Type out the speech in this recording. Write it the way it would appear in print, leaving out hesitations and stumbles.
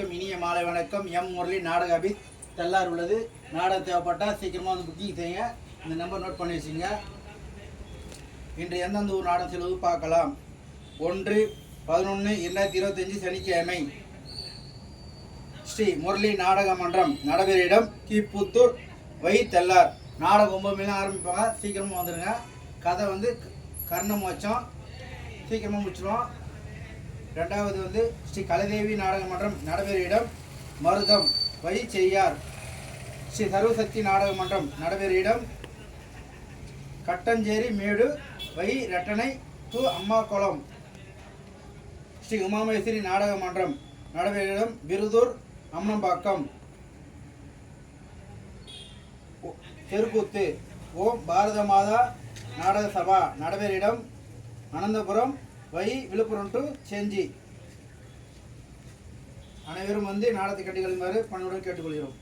அனைவருக்கும் இனிய மாலை வணக்கம். எம் முரளி நாடக அபித் தெல்லார் உள்ளது. நாடகம் தேவைப்பட்டால் சீக்கிரமாக வந்து புக்கிங் செய்யுங்க. இந்த நம்பர் நோட் பண்ணி வச்சுங்க. இன்று எந்தெந்த ஊர் நாடகம் செலவு பார்க்கலாம். 1/11/2025 சனிக்கிழமை ஸ்ரீ முரளி நாடக மன்றம் நடைபெறும் இடம் கீப்புத்தூர் வை தெல்லார். நாடகம் 9 மணி ஆரம்பிப்பாங்க. சீக்கிரமாக வந்துடுங்க. கதை வந்து கர்ணமோட்சம் சீக்கிரமாக முடிச்சிடுவோம். ரெண்டாவது ஸ்ரீ கலைதேவி நாடக மன்றம் நடைபெறும் இடம் மருதம் வை செய்யார். ஸ்ரீ சர்வசக்தி நாடக மன்றம் நடைபெறும் இடம் கட்டஞ்சேரி மேடு வை ரெட்டனை து அம்மாக்குளம். ஸ்ரீ உமாமேஸ்வரி நாடக மன்றம் நடைபெறும் இடம் விருதூர் அம்மம்பாக்கம். தெருக்கூத்து ஓம் பாரத மாதா நாடக சபா நடைபெறும் இடம் அனந்தபுரம் வை விழுப்புரம் டு செஞ்சி. அனைவரும் வந்து நாடகத்தை கட்டிக்கொள்ளுமாறு பணியுடன் கேட்டுக்கொள்கிறோம்.